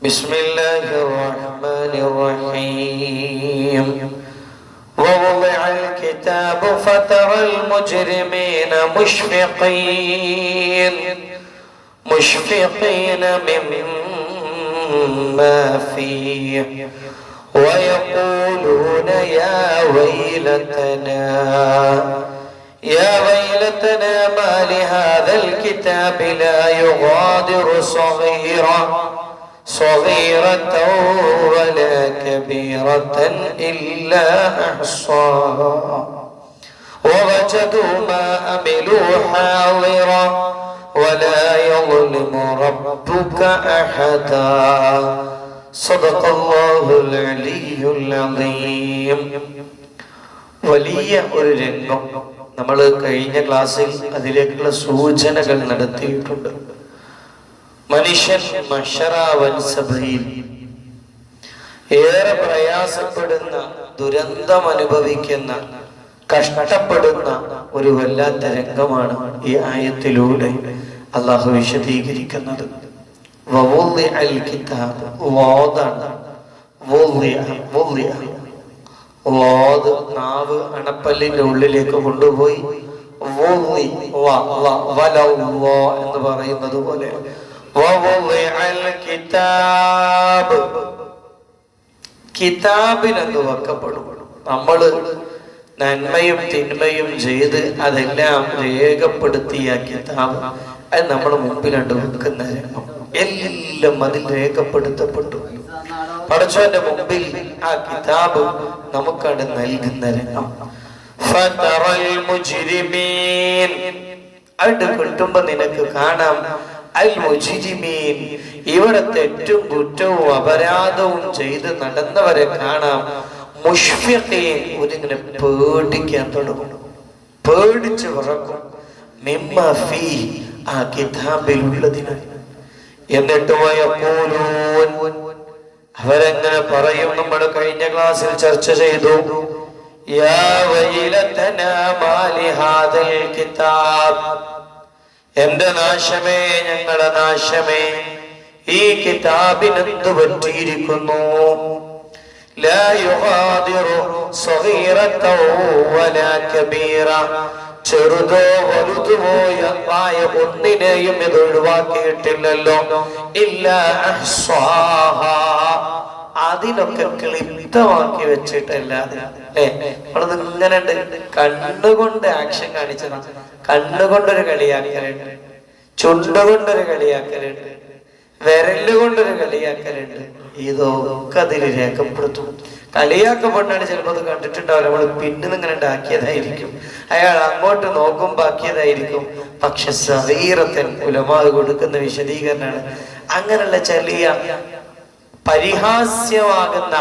بسم الله الرحمن الرحيم ووضع الكتاب فترى المجرمين مشفقين مما فيه ويقولون يا ويلتنا ما لهذا الكتاب لا يغادر صغيرة ولا كبيرة إلا أحصاها ووجدوا ما عملوا حاضرا ولا يظلم ربك أحدا صدق الله العلي العظيم. വലിയ ഒരു രംഗം നമ്മൾ കഴിഞ്ഞ ക്ലാസ്സിൽ അതിലേക്കുള്ള സൂചനകൾ നടത്തിയിട്ടുണ്ട്. മനുഷ്യൻ മഹ്ശറവൻസഭയിൽ ഏറെ പ്രയാസപ്പെടുന്ന, ദുരന്തം അനുഭവിക്കുന്ന, കഷ്ടപ്പെടുന്ന ഒരു വല്ലാത്ത രംഗമാണ് ഈ ആയത്തിലൂടെ അള്ളാഹു വിശദീകരിക്കുന്നത്. നാവ് അണപ്പല്ലിന്റെ ഉള്ളിലേക്ക് കൊണ്ടുപോയി എന്ന് പറയുന്നത് പോലെ കിതാബിലെന്ന് വെക്കപ്പെടും. നമ്മള് നന്മയും തിന്മയും ചെയ്ത് അതെല്ലാം രേഖപ്പെടുത്തിയ കിതാബ് അത് നമ്മുടെ മുമ്പിലുണ്ട് വെക്കുന്ന രംഗം. എല്ലാം അതിൽ രേഖപ്പെടുത്തപ്പെട്ടു. പടച്ചവന്റെ മുമ്പിൽ ആ കിതാബ് നമുക്കത് നൽകുന്ന രംഗം. അത് കിട്ടുമ്പോ നിനക്ക് കാണാം അൽ മുജ്രിമീൻ, ഇവിടെ തെറ്റും കുറ്റവും അപരാധവും ചെയ്ത് നടന്നവരെ കാണാം. മുഷ്ഫിഖീൻ, ഒരിങ്ങനെ പേടിക്കാൻ തുടങ്ങും, പേടിച്ച് വിറക്കും. മിമ്മ ഫീ, ആ കിതാബിൽ ഉള്ളതിന്. എന്നിട്ട് അവരെങ്ങനെ പറയും? നമ്മൾ കഴിഞ്ഞ ക്ലാസ്സിൽ ചർച്ച ചെയ്തു. യാ വൈലതനാ മാ ലിഹാദൽ കിതാബ്, എന്റെ നാശമേ, ഞങ്ങളുടെ നാശമേ, ഈ കിതാബിന് എന്തു പറ്റിയിരിക്കുന്നു? ലാ യുഗാദിറു സഗീറതൻ വലാ കബീറ, ചെറുതോ വലുതുമോ ആയ ഒന്നിനെയും ഇത് ഒഴിവാക്കിയിട്ടില്ലല്ലോ. ഇല്ലാ അഹ്സാഹാ, അതിനൊക്കെ ക്ലിപ്തമാക്കി വെച്ചിട്ടല്ലാതെ. നമ്മളത് ഇങ്ങനെ കണ്ണുകൊണ്ട് ആക്ഷൻ കാണിച്ചതാണ്. കണ്ണുകൊണ്ടൊരു കളിയാക്കലുണ്ട്, ചുണ്ടുകൊണ്ടൊരു കളിയാക്കലുണ്ട്, വിരലുകൊണ്ടൊരു കളിയാക്കലുണ്ട്. ഇതൊക്കെ അതിൽ രേഖപ്പെടുത്തും. കളിയാക്കപ്പെട്ടാണ് ചിലപ്പോൾ അത് കണ്ടിട്ടുണ്ടാവില്ല. നമ്മൾ പിന്നിൽ ഇങ്ങനെ ഉണ്ടാക്കിയതായിരിക്കും, അയാൾ അങ്ങോട്ട് നോക്കുമ്പോൾ ആക്കിയതായിരിക്കും. പക്ഷെ സഗീറത്തൻ ഉലമാ കൊടുക്കുന്ന വിശദീകരണമാണ്. അങ്ങനെയുള്ള ചെറിയ പരിഹാസ്യമാകുന്ന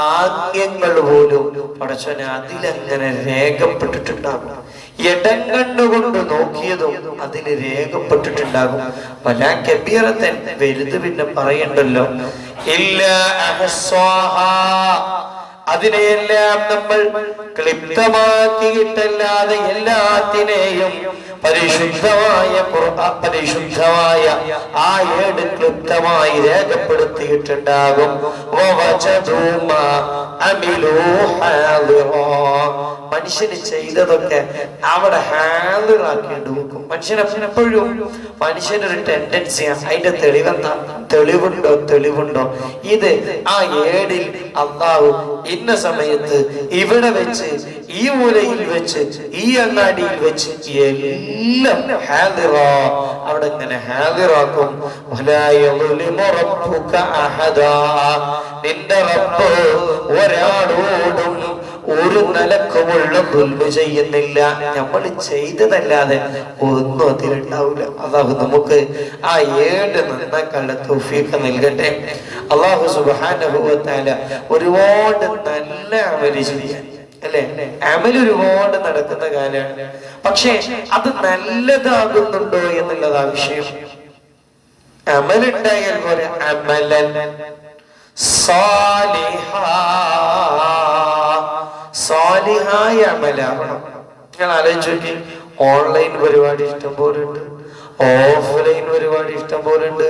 ആംഗ്യങ്ങൾ പോലും പടച്ചവനെ അതിലങ്ങനെ രേഖപ്പെട്ടിട്ടുണ്ടാകും. ഇടം കണ്ണുകൊണ്ട് നോക്കിയതും അതിന് രേഖപ്പെട്ടിട്ടുണ്ടാകും. വലാ കബീറത്തൻ, വലുത് പിന്നെ പറയണ്ടല്ലോ. ഇല്ലാ അഹ്സാഹാ, അതിനെയെല്ലാം നമ്മൾ ക്ലിപ്തമാക്കിയിട്ടല്ലാതെ എല്ലാത്തിനെയും പരിശുദ്ധമായ പരിശുദ്ധമായ ആ ഏട് ക്ലിപ്തമായി രേഖപ്പെടുത്തിയിട്ടുണ്ടാകും. മനുഷ്യന് ചെയ്തതൊക്കെ അവിടെ ഹാജറാക്കേണ്ടി വെക്കും. മനുഷ്യനെപ്പോഴും മനുഷ്യനൊരു ടെൻഡൻസിയാണ്. അതിന്റെ തെളിവെന്താ? തെളിവുണ്ടോ? ഇത് ആ ഏടിൽ അള്ളാഹു ഇന്ന സമയത്ത് ഇവിടെ വെച്ച്, ഈ മൂലയിൽ വെച്ച്, ഈ അങ്ങാടിയിൽ വെച്ച് എല്ലാം ഹാദിറാ, അവിടെ ഇങ്ങനെ ഹാദിറാക്കും. നിന്റെ റബ്ബ് ഒരാളോടും ഒരു നിലക്കുമുള്ള ദുൽമ ചെയ്യുന്നില്ല. നമ്മൾ ചെയ്തതല്ലാതെ ഒന്നും അതിലുണ്ടാവില്ല. അല്ലാഹു നമുക്ക് ആ ഏട് നന്നാക്കാനുള്ള തൗഫീഖ് നൽകട്ടെ. അല്ലാഹു സുബ്ഹാനഹു വ തആല ഒരുപാട് നല്ല അമല് ചെയ്യാൻ, അല്ലെ, അമൽ ഒരുപാട് നടക്കുന്ന കാലമാണ്. പക്ഷേ അത് നല്ലതാകുന്നുണ്ടോ എന്നുള്ളതാ വിഷയം. അമലുണ്ടായാൽ പോലെ അമലൻ സാലിഹായ അമലാവണം. നിങ്ങൾ ആലോചിച്ച് നോക്കി, ഓൺലൈൻ പരിപാടി ഇഷ്ടം പോലെ ഉണ്ട്. ഓഫ്ലൈൻ ഒരുപാട് ഇഷ്ടം പോലെ ഉണ്ട്,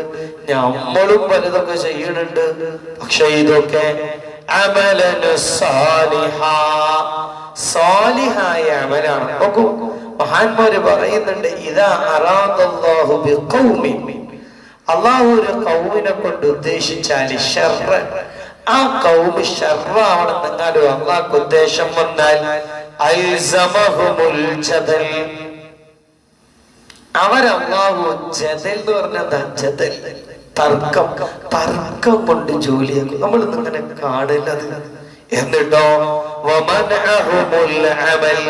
നമ്മളും പലതൊക്കെ ചെയ്യണുണ്ട്. പക്ഷെ ഇതൊക്കെ സാലിഹായ അമലാണ്. നോക്കൂ, മഹാന്മാര് പറയുന്നുണ്ട്, ഇദാ അറാദല്ലാഹു ബിഖൗമിൻ, അള്ളാഹു ഒരു ഖൗമിനെ കൊണ്ട് ഉദ്ദേശിച്ചാല് ശർറ, ആ ഖൗമ് ശർറാവണമെന്നെങ്ങാനും അള്ളാഹ്ക്ക് ഉദ്ദേശം വന്നാൽ അൽസമഹുമുൽ ജദൽ, അവരല്ലാഹു ജദൽ എന്ന് പറഞ്ഞാൽ ജദൽ തർക്കം, തർക്കം കൊണ്ട് ജോലിയാക്കും. നമ്മൾ ഇന്നിങ്ങനെ കാണുന്നത്. എന്നിട്ടോ വമനഅഹുമുൽ അമൽ,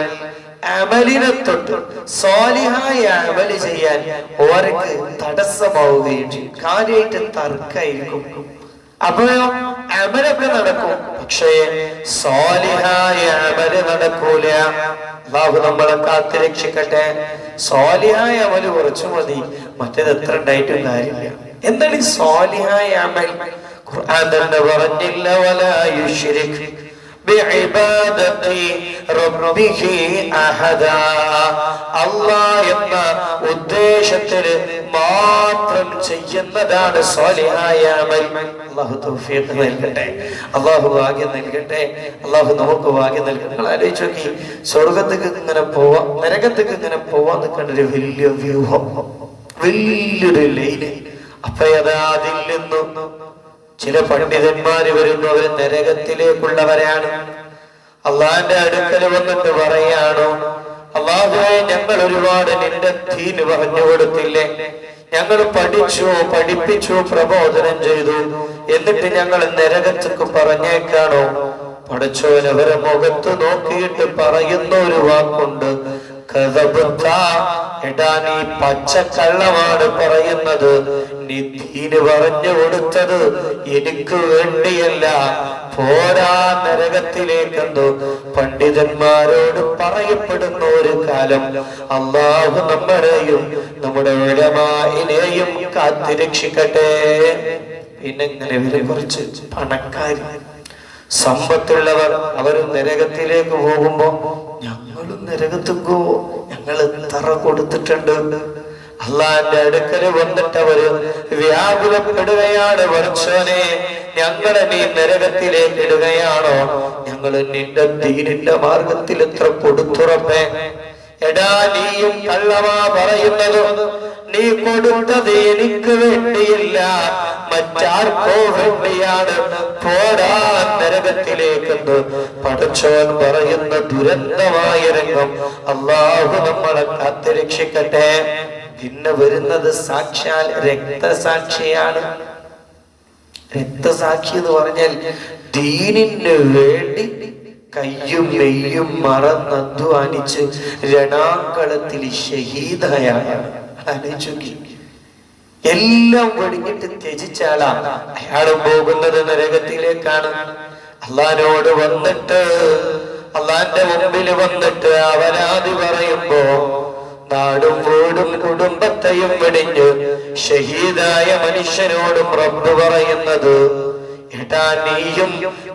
അമലിനെ തൊട്ട് സ്വാലിഹായ അമല് ചെയ്യാൻ ഓർക്ക് തടസ്സമാവുകയും ചെയ്യും. കാര്യമായിട്ട് തർക്കായിരിക്കും. അപ്പോഴോ അമലൊക്കെ നടക്കും, പക്ഷേ സ്വാലിഹായ അമല് നടക്കൂല. അല്ലാഹു നമ്മളെ കാത്തുരക്ഷിക്കട്ടെ. സ്വാലിഹായ അമല് കുറച്ചു മതി, മറ്റേത് എത്ര ഉണ്ടായിട്ടും കാര്യമില്ല. എന്താണ് ഈ സ്വാലിഹായ അമൽ? ഖുർആൻ തന്നെ പറഞ്ഞില്ല, വലാ യുശ്രിക് ബിഇബാദതി റബ്ബിഹി അഹദാ, അല്ലാഹ് എന്ന ഉദ്ദേശത്തിൽ മാത്രം ചെയ്യുന്നതാണ് സ്വാലിഹായ അമൽ. അല്ലാഹു തൗഫീഖ് നൽകട്ടെ, അല്ലാഹു ഭാഗ്യം നൽകട്ടെ, അല്ലാഹു നമുക്ക് ഭാഗ്യം നൽകട്ടെ. നിങ്ങൾ ആലോചിച്ച് നോക്കി, സ്വർഗത്തേക്ക് ഇങ്ങനെ പോവാ, നരകത്തേക്ക് ഇങ്ങനെ പോവാൻ നിൽക്കേണ്ട ഒരു വലിയ വ്യൂഹം, വലിയൊരു ലൈന്. അപ്പൊ അതിൽ നിന്നും ചില പണ്ഡിതന്മാര് വരുന്നു, അവര് നരകത്തിലേക്കുള്ളവരാണ്. അള്ളാന്റെ അടുക്കൽ വന്നിട്ട് പറയാണോ, അള്ളാഹുവേ, ഞങ്ങൾ ഒരുപാട് നിന്റെ ദീൻ പറഞ്ഞു കൊടുത്തില്ലേ, ഞങ്ങൾ പഠിച്ചു, പഠിപ്പിച്ചു, പ്രബോധനം ചെയ്തു, എന്നിട്ട് ഞങ്ങൾ നരകത്തേക്ക് പറഞ്ഞേക്കാണോ? പഠിച്ചോൻ അവരെ മുഖത്ത് നോക്കിയിട്ട് പറയുന്ന ഒരു വാക്കുണ്ട്, എടാ, നീ പച്ചക്കള്ളമാണ് പറയുന്നത്. നീ ദീന് പറഞ്ഞു കൊടുത്തത് എനിക്ക് വേണ്ടിയല്ല, പോരാ നരകത്തിലേക്കെന്തോ പണ്ഡിതന്മാരോട് പറയപ്പെടുന്ന ഒരു കാലം. അല്ലാഹു നമ്മളെയും നമ്മുടെ ഉലമാഇനെയും കാത്തിരക്ഷിക്കട്ടെ. പിന്നെ ഇങ്ങനെ ഇവരെ കുറിച്ച് പണക്കാരി, സമ്പത്തുള്ളവർ, അവരും നരകത്തിലേക്ക് പോകുമ്പോ ഞങ്ങളും നരകത്തേക്കോ, ഞങ്ങൾ തറ കൊടുത്തിട്ടുണ്ട്. അള്ളാന്റെ അടുക്കൽ വന്നിട്ട് അവര് വ്യാകുലപ്പെടുകയാണ്, പടച്ചോനെ, ഞങ്ങളെ നീ നരകത്തിലേക്ക് ഇടുകയാണോ? ഞങ്ങൾ നിന്റെ ദീനിന്റെ മാർഗത്തിൽ എത്ര കൊടുത്തുറപ്പേ. എടാ, നീയും കള്ളമാ പറയുന്നത്, നീ കൊടുത്തത് എനിക്ക് വേണ്ടിയില്ല, മറ്റാർക്കോ വേണ്ടിയാണ്, പോരാ നരകത്തിലേക്കെന്ന് പടച്ചോൻ പറയുന്ന ദുരന്തമായ രംഗം. അല്ലാഹു നമ്മളെ കാത്തുരക്ഷിക്കട്ടെ. പിന്നെ വരുന്നത് സാക്ഷാൽ രക്തസാക്ഷിയാണ്. രക്തസാക്ഷി എന്ന് പറഞ്ഞാൽ ദീനിന് വേണ്ടി കയ്യും നെയ്യും മറന്നധ്വാനിച്ച് രണാങ്കളത്തിൽ ഷഹീദായാണ്. എല്ലാം വെടിഞ്ഞിട്ട് ത്യജിച്ചാളാ അയാളും പോകുന്നത് നരകത്തിലേക്കാണ്. അള്ളാനോട് വന്നിട്ട്, അള്ളാന്റെ മുമ്പിൽ വന്നിട്ട് അവരാതി പറയുമ്പോ നാടും വീടും കുടുംബത്തെയും വെടിഞ്ഞ് ഷഹീദായ മനുഷ്യനോടും റബ്ബ് പറയുന്നത്, എടാ, നീയും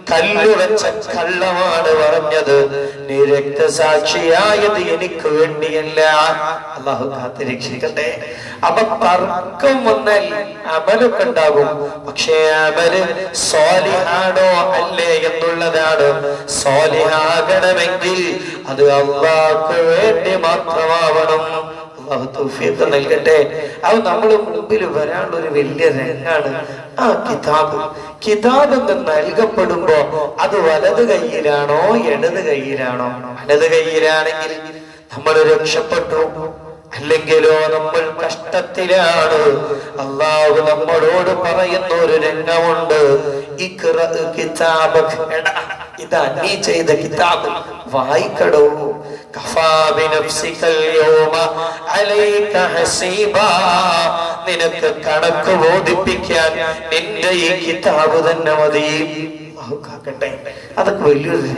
കല്ലുവെച്ച കള്ളമാണ് പറഞ്ഞത്, നീ രക്തസാക്ഷിയായത് എനിക്ക് വേണ്ടിയല്ല. അല്ലാഹു കാത്തുരക്ഷിക്കട്ടെ. അപ്പൊ തർക്കം വന്നാൽ അമലൊക്കെ ഉണ്ടാകും, പക്ഷേ അമല് സ്വാലിഹാണോ അല്ലേ എന്നുള്ളതാണ്. സ്വാലിഹാകണമെങ്കിൽ അത് അല്ലാഹുക്ക് വേണ്ടി മാത്രമാവണം. അല്ലാഹു തൗഫീഖ് നൽകട്ടെ. അത് നമ്മുടെ മുമ്പിൽ വരാനുള്ള ഒരു വലിയ രംഗാണ് ആ കിതാബ്. കിതാബ് എന്ന് നൽകപ്പെടുമ്പോ അത് വലത് കൈയിലാണോ ഇടത് കൈയിലാണോ? വലത് കൈയിലാണെങ്കിൽ നമ്മൾ രക്ഷപ്പെട്ടു, അല്ലെങ്കിലോ നമ്മൾ കഷ്ടത്തിലാണ്. അല്ലാഹു നമ്മളോട് പറയുന്ന ഒരു രംഗമുണ്ട്, ഇഖ്റ കിതാബക, ഇതാ നീ ചെയ്ത കിതാബ് വായിക്കടോ. കഫാ ബിനഫ്സികൽ യൗമ അലൈക ഹസീബാ, നിനക്ക് കണക്ക് ബോധിപ്പിക്കാൻ നിന്റെ ഈ കിതാബ് തന്നെ മതി. കാക്കട്ടെ, അതൊക്കെ വലിയൊരു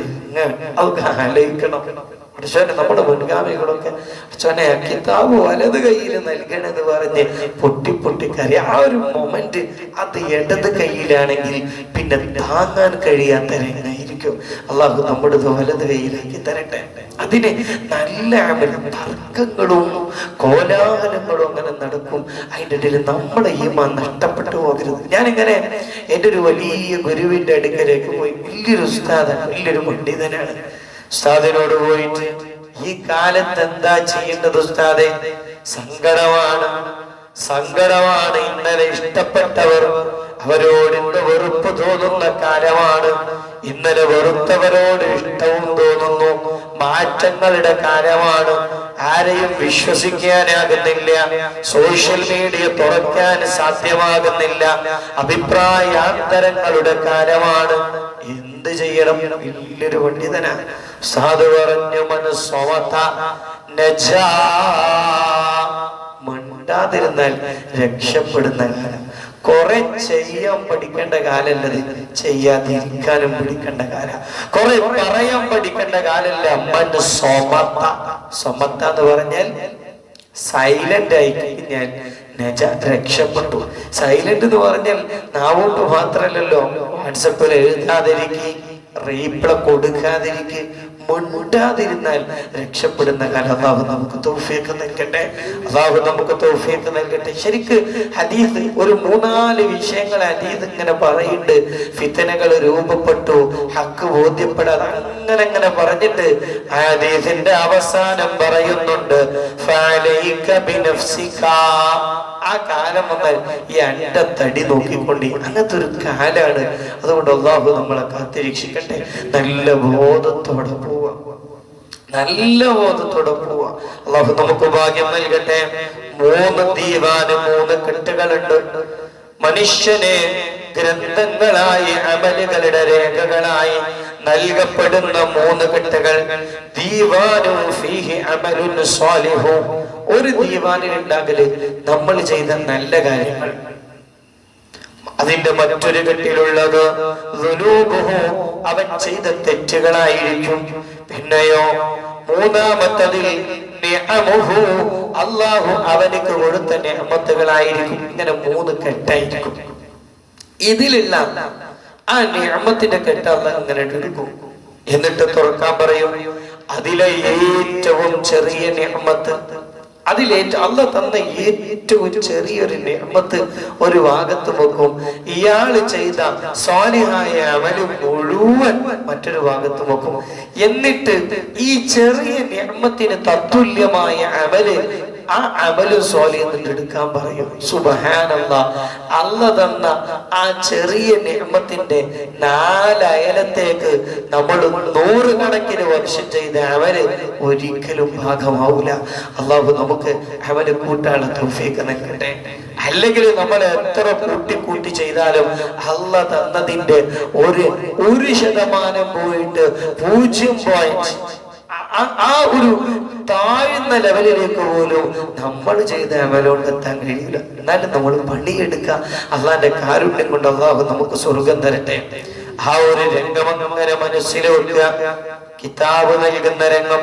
അതൊക്കെ ആലോചിക്കണം. നമ്മുടെ മുൻഗാമികളൊക്കെ അച്ഛനെ കിതാബ് വലത് കയ്യിൽ നൽകണമെന്ന് പറഞ്ഞ് പൊട്ടി പൊട്ടി കരയും. ആ ഒരു മൊമെന്റ് അത് ഇടത് കയ്യിലാണെങ്കിൽ പിന്നെ താങ്ങാൻ കഴിയാത്ത രംഗായിരിക്കും. വർദ്ധിപ്പിക്കും. അള്ളാഹു നമ്മുടെ വലത് കൈയിലേക്ക് തരട്ടെ. അതിന് നല്ല അമലും തർക്കങ്ങളും കോലാഹലങ്ങളും അങ്ങനെ നടക്കും. അതിൻ്റെ ഇടയിൽ നമ്മുടെ ഈമാൻ നഷ്ടപ്പെട്ടു പോകരുത്. ഞാനിങ്ങനെ എൻ്റെ ഒരു വലിയ ഗുരുവിന്റെ അടുക്കലേക്ക് പോയി. വലിയൊരു ഉസ്താദാണ്, വലിയൊരു പണ്ഡിതനാണ്. ഉസ്താദിനോട് പോയിട്ട് ഈ കാലത്ത് എന്താ ചെയ്യേണ്ടത് ഉസ്താദെ? സങ്കടമാണ്. ഇന്നലെ ഇഷ്ടപ്പെട്ടവർ അവരോട് ഇന്ന് വെറുപ്പ് തോന്നുന്ന കാലമാണ്. ഇന്നലെ വെറുത്തവരോട് ഇഷ്ടവും തോന്നുന്നു. മാറ്റങ്ങളുടെ കാലമാണ്. ആരെയും വിശ്വസിക്കാനാകുന്നില്ല. സോഷ്യൽ മീഡിയ തുറക്കാൻ സാധ്യമാകുന്നില്ല. അഭിപ്രായാന്തരങ്ങളുടെ കാലമാണ്. എന്ത് ചെയ്യണം? വലിയൊരു പണ്ഡിതനാ. സാധു പറഞ്ഞു മിണ്ടാതിരുന്നാൽ രക്ഷപ്പെടുന്ന കാലം. കുറെ ചെയ്യാൻ പഠിക്കേണ്ട കാലല്ലത്, ചെയ്യാതിരിക്കാനും പഠിക്കേണ്ട കാലം. കുറെ പറയാൻ പഠിക്കേണ്ട കാലല്ല. സ്വമത്ത എന്ന് പറഞ്ഞാൽ സൈലന്റ് ആയി കഴിഞ്ഞാൽ രക്ഷപ്പെട്ടു. സൈലന്റ് എന്ന് പറഞ്ഞാൽ നാവോട്ട് മാത്രല്ലല്ലോ. വാട്സപ്പിൽ എഴുതാതിരിക്കുക, റീപ്ലൈ കൊടുക്കാതിരിക്കുക, മുണ്ടാതിരുന്നാൽ രക്ഷപ്പെടുന്ന കാലം. അല്ലാഹു നമുക്ക് തൗഫീഖ് നൽകട്ടെ. ശരിക്ക് ഹദീസ് ഒരു 3-4 വിഷയങ്ങൾ ഹദീസ് ഇങ്ങനെ പറയുന്നുണ്ട്. ഫിത്നകൾ രൂപപ്പെട്ടു, ഹക്ക് ബോധ്യപ്പെടാതെ അങ്ങനെ പറഞ്ഞിട്ട് ഹദീസിന്റെ അവസാനം പറയുന്നുണ്ട്, ഫഅലൈക ബിനഫ്സിക. ആ കാലം വന്നാൽ ഈ അണ്ടത്തടി നോക്കിക്കൊണ്ട് അങ്ങനത്തെ ഒരു കാലാണ്. അതുകൊണ്ട് അല്ലാഹു നമ്മളെ കാത്തിരക്ഷിക്കട്ടെ. നല്ല ബോധത്തോടെ പോവാ. അല്ലാഹു നമുക്ക് ഭാഗ്യം നൽകട്ടെ. 3 ദീവാന് 3 കെട്ടുകളുണ്ട്. മനുഷ്യനെ ഗ്രന്ഥങ്ങളായി അമലുകളുടെ രേഖകളായി നൽകപ്പെടുന്ന 3 കെട്ടുകൾ. ദീവാനു ഫീഹി അമലുൻ സ്വാലിഹു. ഒരു ദീവാനിൽ ഉണ്ടാകല് നമ്മൾ ചെയ്ത നല്ല കാര്യങ്ങൾ. അതിന്റെ മറ്റൊരു കെട്ടിലുള്ളത് അവൻ ചെയ്ത തെറ്റുകളായിരിക്കും. പിന്നെയോ മൂന്നാമത്തതിൽ അല്ലാഹു അവനക്ക് കൊടുത്ത നിഅമത്തുകളായിരിക്കും. ഇങ്ങനെ 3 കെട്ടായിരിക്കും. ഇതിലുള്ള ആ നിഅമത്തിന്റെ കെട്ട് അല്ലാഹു ഇങ്ങനെ എടുക്കും. എന്നിട്ട് തുറക്കാൻ പറയും. അതിലെ ഏറ്റവും ചെറിയ നിഅമത്ത്, അല്ലാഹു തന്ന ഏറ്റവും ചെറിയൊരു നിഅമത്ത് ഒരു ഭാഗത്ത് വെക്കും. ഇയാൾ ചെയ്ത സ്വാലിഹായ അമല് മുഴുവൻ മറ്റൊരു ഭാഗത്ത് വെക്കും. എന്നിട്ട് ഈ ചെറിയ നിഅമത്തിന് തത്തുല്യമായ അമല്, ആ അമല് സ്വാലിഹ് എടുക്കാൻ പറയും. സുബ്ഹാനല്ലാഹ്. അല്ലാഹു തന്ന ആ ചെറിയ നിഅമത്തിന്റെ 4 അയലത്തേക്ക് നമ്മൾ 100 കണക്കിന് വർഷം ചെയ്ത അമല് ഒരിക്കലും ഭാഗമാവൂല. അല്ലാഹു നമുക്ക് അവന് കൂട്ടാനുള്ള തൗഫീഖ് നൽകട്ടെ. അല്ലെങ്കിൽ നമ്മൾ എത്ര കൂട്ടി ചെയ്താലും അല്ലാഹു തന്നതിന്റെ 1% പോയിട്ട് 0.0 ആ ഒരു താഴ്ന്ന ലെവലിലേക്ക് പോലും നമ്മൾ ചെയ്ത അമലോട്ട് എത്താൻ കഴിയില്ല. എന്നാലും നമ്മൾ പണിയെടുക്കുക. അള്ളാന്റെ കാരുണ്യം കൊണ്ട് അള്ളാഹു നമുക്ക് സ്വർഗം തരട്ടെ. ആ ഒരു രംഗം അങ്ങനെ മനസ്സിൽ വെക്കുക. കിതാബ് നൽകുന്ന രംഗം.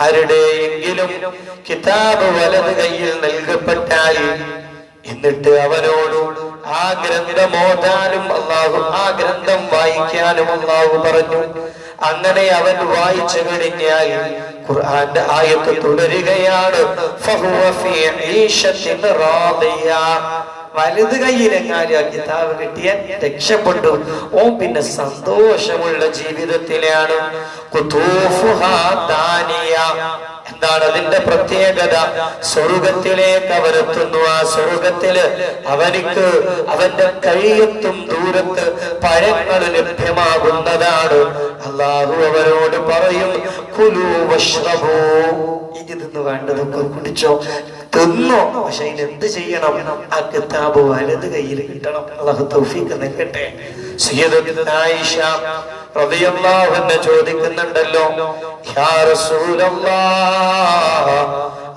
ആരുടെയെങ്കിലും കിതാബ് വലത് കയ്യിൽ നൽകപ്പെട്ടാൽ, എന്നിട്ട് അവനോട് ആ ഗ്രന്ഥം ഓതാനും അല്ലാഹു, ആ ഗ്രന്ഥം വായിക്കാനും അല്ലാഹു പറഞ്ഞു. അങ്ങനെ അവൻ വായിച്ചു കഴിഞ്ഞാൽ ഖുർആന്റെ ആയത്ത് തുടരുകയാണ്. ഫഹുവ ഫീ ഈശത്തിൻ റാദിയ. വലത് കയ്യിലെങ്ങാനും ആ കിതാബ് കിട്ടിയാൽ രക്ഷപ്പെട്ടു. ഓ പിന്നെ സന്തോഷമുള്ള ജീവിതത്തിലാണ്. ഖുതൂഫുഹാ ദാനിയ. എന്താണ് അതിന്റെ പ്രത്യേകത? സ്വർഗത്തിലേക്ക് അവരെത്തുന്നു. ആ സ്വർഗത്തില് അവനിക്ക് അവന്റെ കഴിയത്തും ദൂരത്ത് പഴങ്ങൾ ലഭ്യമാകുന്നതാണ്. അല്ലാഹു അവരോട് പറയും, കുലൂ വശ്റബൂ. ഇതിന്ന് വേണ്ടതൊക്കെ കുടിച്ചോ, തിന്നോ. പക്ഷെ അതിനെന്ത് ചെയ്യണം? ആ കിതാബ് വലത് കയ്യിൽ കിട്ടണം. അല്ലാഹു തൗഫീഖ് നൽകട്ടെ. സയ്യിദത്തുന ആയിഷ റളിയല്ലാഹു അൻഹ ചോദിക്കുന്നുണ്ടല്ലോ, യാ റസൂലല്ലാഹ്,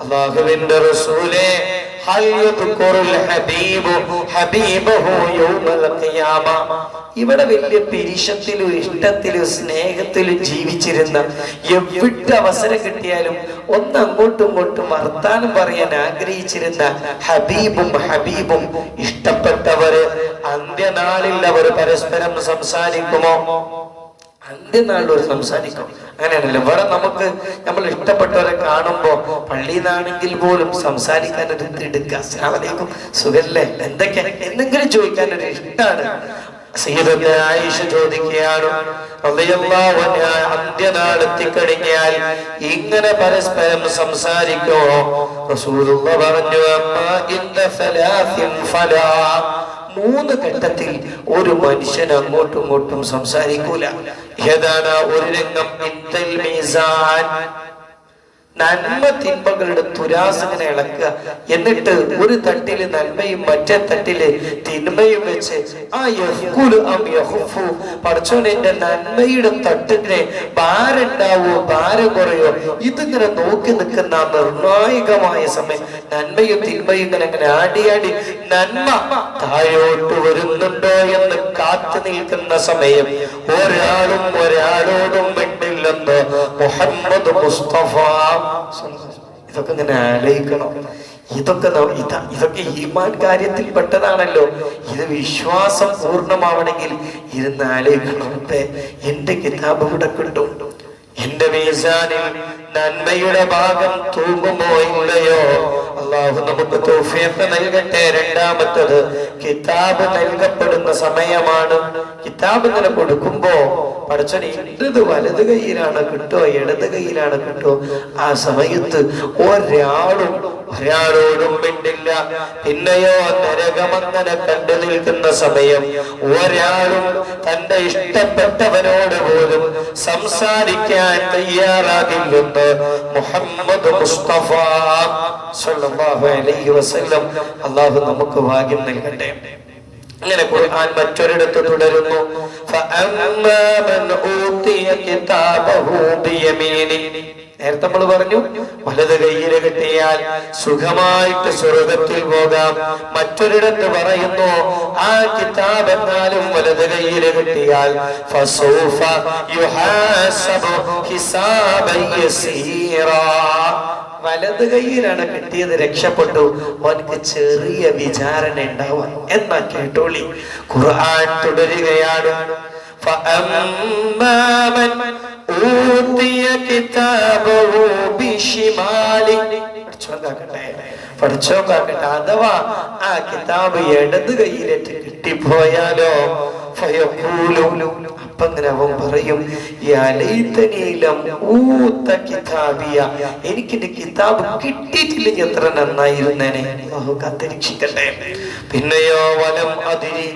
അല്ലാഹുവിന്റെ റസൂലേ, ഇവിടെ വലിയ പിരിശത്തിലും ഇഷ്ടത്തിലും സ്നേഹത്തിലും ജീവിച്ചിരുന്ന എവിടെ അവസരം കിട്ടിയാലും ഒന്ന് അങ്ങോട്ടും ഇങ്ങോട്ടും വർത്താനം പറയാൻ ആഗ്രഹിച്ചിരുന്ന ഹബീബും ഇഷ്ടപ്പെട്ടവര് അന്ത്യനാളിൽ അവർ പരസ്പരം സംസാരിക്കുമോ? അന്ത്യനാളിൽ സംസാരിക്കും. അങ്ങനെയാണല്ലോ ഇവിടെ നമുക്ക് നമ്മൾ ഇഷ്ടപ്പെട്ടവരെ കാണുമ്പോ പള്ളിയിലാണെങ്കിൽ പോലും സംസാരിക്കാൻ ഒരു തിടുക്ക, അസ്സലാമു അലൈക്കും, സുഖല്ലേ, എന്തൊക്കെ എന്തെങ്കിലും ചോദിക്കാൻ ഒരു ഇഷ്ടമാണ്. സയ്യിദത്തുന ആയിഷ ചോദിക്കുകയാണ്, റളിയല്ലാഹു അൻഹാ, അന്ത്യനാളെത്തിക്കഴിഞ്ഞാൽ ഇങ്ങനെ പരസ്പരം സംസാരിക്കുമോ? റസൂലുള്ളാഹി പറഞ്ഞു, അമ്മാ ഇന്ന സലാസിൻ ഫലാ, 3 ഘട്ടത്തിൽ ഒരു മനുഷ്യൻ അങ്ങോട്ടും ഇങ്ങോട്ടും സംസാരിക്കൂല. ഏതാണ് ഒരു രംഗം? ഇൻതൽ മീസാൻ, നന്മ തിന്മകളുടെ തുലാസ് ഇങ്ങനെ ഇളക്കുക, എന്നിട്ട് ഒരു തട്ടില് നന്മയും മറ്റേ തട്ടില് തിന്മയും വെച്ച് പടച്ചോനെ എന്റെ നന്മയുടെ തട്ടിനെ ഭാരണ്ടാവോ ഭാരം കുറയോ, ഇതിങ്ങനെ നോക്കി നിൽക്കുന്ന നിർണായകമായ സമയം നന്മയും തിന്മയും ഇങ്ങനെ ആടിയാടി നന്മ താഴോട്ട് വരുന്നുണ്ടോ എന്ന് കാത്തു നിൽക്കുന്ന സമയം ഒരാളോടും മിണ്ടില്ലെന്ന് മുഹമ്മദ് മുസ്തഫ. ഇതൊക്കെ ഇങ്ങനെ ആലോചിക്കണം. ഇതൊക്കെ ഈമാൻ കാര്യത്തിൽ പെട്ടതാണല്ലോ. ഇത് വിശ്വാസം പൂർണ്ണമാവണമെങ്കിൽ ഇരുന്ന് ആലോചിക്കണം. എന്റെ കിതാബ് ഇവിടെ കിട്ടും, എന്റെ മീസാനിൽ നന്മയുടെ ഭാഗം തൂങ്ങുമോ ഇല്ലയോ? അല്ലാഹു നമുക്ക് തൗഫീഖ് നൽകട്ടെ. രണ്ടാമത്തത്, കിതാബ് നൽകപ്പെടുന്ന സമയമാണ്. കിതാബ് ഇങ്ങനെ കൊടുക്കുമ്പോ പടച്ചോനെ ഇടത് വലത് കൈയിലാണ് കിട്ടോ ഇടത് കൈയിലാണ് കിട്ടോ, ആ സമയത്ത് ഒരാളോടും മിണ്ടില്ല. പിന്നെയോ നരകമങ്ങനെ കണ്ടു നിൽക്കുന്ന സമയം ഒരാളും തന്റെ ഇഷ്ടപ്പെട്ടവനോട് പോലും സംസാരിക്കാൻ തയ്യാറാകില്ലെന്ന് മുഹമ്മദ് മുസ്തഫ സ്വല്ലല്ലാഹു അലൈഹി വസല്ലം. അല്ലാഹു നമുക്ക് ഭാഗ്യം നൽകട്ടെ. അങ്ങനെ ഖുർആൻ മറ്റൊരിടത്ത് തുടരുന്നു, ഫഅമ്മാ മൻ ഊതിയ കിതാബഹു ബിയമീനി. നേരത്തെ നമ്മൾ പറഞ്ഞു വലത് കൈയിൽ കിട്ടിയാൽ സുഖമായിട്ട് സ്വർഗത്തിൽ പോകാം. മറ്റൊരിടത്ത് പറയുന്നു ആ കിതാബ് എന്നാലും വലത് കൈയിൽ കിട്ടിയാൽ ഫസൗഫ യുഹാസബു ഹിസാബൻ യസീറാ. വലത് കൈയിലാണ് കിട്ടിയത്, രക്ഷപ്പെട്ടു, അവനക്ക് ചെറിയ വിചാരണ ഉണ്ടാവാൻ. എന്നാ കേട്ടോളി, ഖുർആൻ തുടരുകയാണ്, പഠിച്ചോ കാക്കട്ടെ. അഥവാ ആ കിതാബ് ഇടത് കൈയിലേറ്റ് കിട്ടിപ്പോയാലോ, അപ്പൊ അങ്ങനെ അവൻ പറയും, എനിക്ക് എന്റെ കിതാബ് കിട്ടിയിട്ടില്ലെങ്കിൽ എത്ര നന്നായിരുന്നേനെ. കാത്തിരക്ഷിക്കട്ടെ. പിന്നെയോ വലം അതിരി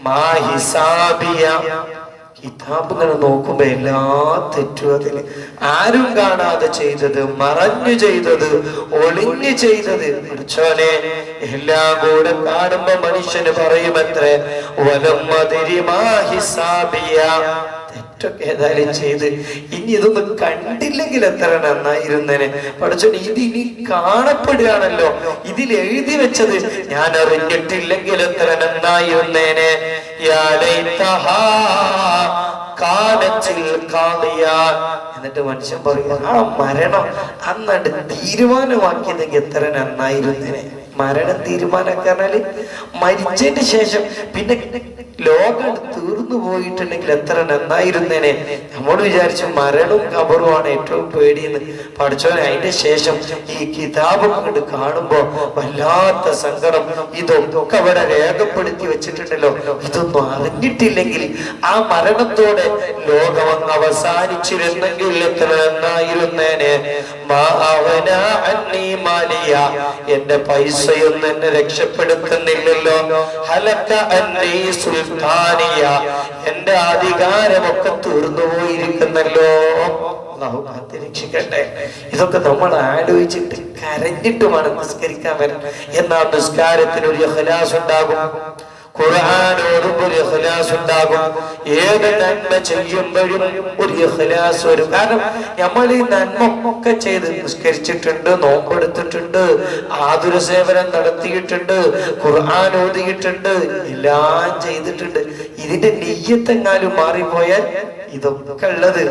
മാഹിസാബിയ, കിതാബ് ഇങ്ങനെ നോക്കുമ്പോ എല്ലാ തെറ്റും അതില്, ആരും കാണാതെ ചെയ്തത്, മറഞ്ഞു ചെയ്തത്, ഒളിഞ്ഞു ചെയ്തത്, പഠിച്ചോനെ എല്ലാം കൂടെ കാണുമ്പോ മനുഷ്യന് പറയുമത്രേ വലം അതിരി മാഹിസാബിയ, തെറ്റൊക്കെ ഏതായാലും ചെയ്ത് ഇനി ഇതൊന്നും കണ്ടില്ലെങ്കിൽ എത്ര നന്നായിരുന്നേനെ. പഠിച്ചോനെ ഇത് ഇനി കാണപ്പെടുകയാണല്ലോ, ഇതിൽ എഴുതി വെച്ചത് ഞാൻ അറിഞ്ഞിട്ടില്ലെങ്കിൽ എത്ര നന്നായിരുന്നേനെ. എന്നിട്ട് മനുഷ്യൻ പറയും, ആ മരണം അന്നാണ്ട് തീരുമാനമാക്കിയതെങ്കിൽ എത്ര നന്നായിരുന്നേനെ. മരണം തീരുമാനക്കാരനാല് മരിച്ചതിന് ശേഷം പിന്നെ ലോകം തീർന്നു പോയിട്ടുണ്ടെങ്കിൽ എത്ര നന്നായിരുന്നേനെ. നമ്മൾ വിചാരിച്ചു മരണവും ഖബറുമാണ് ഏറ്റവും പേടിയെന്ന്. പഠിച്ചോനെ അതിന്റെ ശേഷം ഈ കിതാബ് കൊണ്ട് കാണുമ്പോ വല്ലാത്ത സങ്കടം. ഇതൊക്കെ അവിടെ രേഖപ്പെടുത്തി വെച്ചിട്ടുണ്ടല്ലോ, ഇതൊന്നും അറിഞ്ഞിട്ടില്ലെങ്കിൽ ആ മരണത്തോടെ ലോകം അങ്ങ് അവസാനിച്ചിരുന്നെങ്കിൽ എത്ര നന്നായിരുന്നേനെ. എന്റെ പൈസയൊന്നും എന്നെ രക്ഷപ്പെടുത്തുന്നില്ലല്ലോ. ഹലക അന്നീ സുൽത്താനിയ, എന്റെ അധികാരമൊക്കെ തീർന്നു പോയിരിക്കുന്നല്ലോ. അല്ലാഹു കാത്തിരക്ഷിക്കട്ടെ. ഇതൊക്കെ നമ്മൾ ആലോചിച്ചിട്ട് കരഞ്ഞിട്ടുമാണ് നിസ്കരിക്കാൻ വരാൻ. എന്നാൽ നിസ്കാരത്തിന് ഒരു ഇഖ്ലാസ് ഉണ്ടാകും. ഖുർആനോടും ഒരു ഇഖ്ലാസ് ഉണ്ടാകും. ഏത് നന്മ ചെയ്യുമ്പോഴും ഒരു ഇഖ്ലാസ് വരും. കാരണം നമ്മൾ ഈ നന്മ ഒക്കെ ചെയ്ത് നിസ്കരിച്ചിട്ടുണ്ട്, നോമ്പെടുത്തിട്ടുണ്ട്, ആതുര സേവനം നടത്തിയിട്ടുണ്ട്, ഖുർആൻ ഓതിയിട്ടുണ്ട്, എല്ലാം ചെയ്തിട്ടുണ്ട്. ഇതിന്റെ നിയ്യത്തെങ്ങാനും മാറിപ്പോയാൽ ഇതൊക്കെ ഉള്ളത്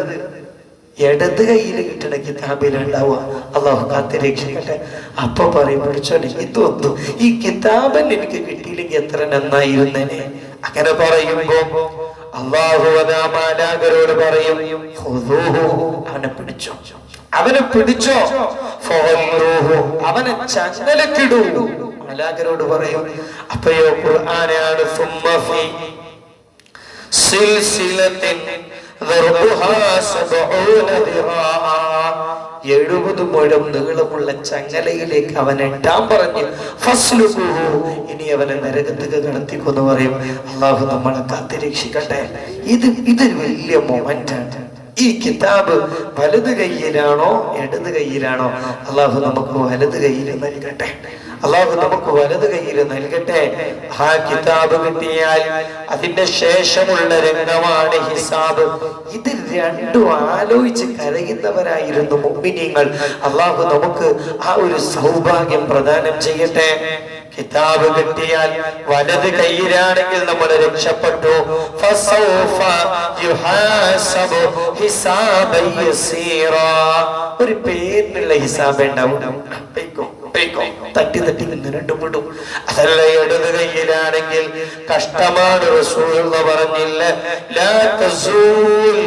ഇടത് കയ്യിൽ കിട്ടണ കിതാബിലുണ്ടാവുക. അള്ളാഹു കാത്തിരക്ഷിക്കട്ടെ. അപ്പൊ പറയും, പഠിച്ചോനെ ഇതൊന്നും ഈ കിതാബൻ എനിക്ക് കിട്ടിയില്ലെങ്കിൽ എത്ര നന്നായിരുന്നേനെ. അങ്ങനെ പറയുമ്പോ അള്ളാഹു മാലാഖരോട് പറയും, അവനെ പിടിച്ചോ, അവനെ പിടിച്ചോ, അവനെ ചങ്ങലക്കിടൂ. മാലാഖരോട് പറയും. അപ്പയോ ഖുർആനാണ് 70 മുഴം നീളമുള്ള ചങ്ങലയിലേക്ക് അവനെ ഇട്ടാൻ പറഞ്ഞു. ഇനി അവനെ നരകത്തേക്ക് കടത്തിക്കൊന്ന് പറയും. അള്ളാഹു നമ്മളെ കാത്തിരക്ഷിക്കട്ടെ. ഇതൊരു വലിയ മൊമെന്റാണ്. ഈ കിതാബ് വലത് കയ്യിലാണോ ഇടത് കയ്യിലാണോ? അള്ളാഹു നമുക്ക് വലത് കയ്യിൽ നൽകട്ടെ. അള്ളാഹു നമുക്ക് വലത് കയ്യിൽ നൽകട്ടെ. ആ കിതാബ് കിട്ടിയാൽ അതിന്റെ ശേഷമുള്ള രംഗമാണ് ഹിസാബ്. ഇത് രണ്ടും ആലോചിച്ച് കരയുന്നവരായിരുന്നു മുഅ്മിനീങ്ങൾ. അള്ളാഹു നമുക്ക് ആ ഒരു സൗഭാഗ്യം പ്രദാനം ചെയ്യട്ടെ. കിതാബ് കിട്ടിയാൽ വലത് കയ്യിലാണെങ്കിൽ നമ്മൾ രക്ഷപ്പെട്ടു. ഒരു പേരിനുള്ള ഹിസാബ് ഉണ്ടാവും. തട്ടി തട്ടി ഇങ്ങനെ വിടും. അതല്ല ഇടത് കയ്യിലാണെങ്കിൽ കഷ്ടമാണ്. റസൂലുള്ള പറഞ്ഞില്ല, ലാ തസൂൽ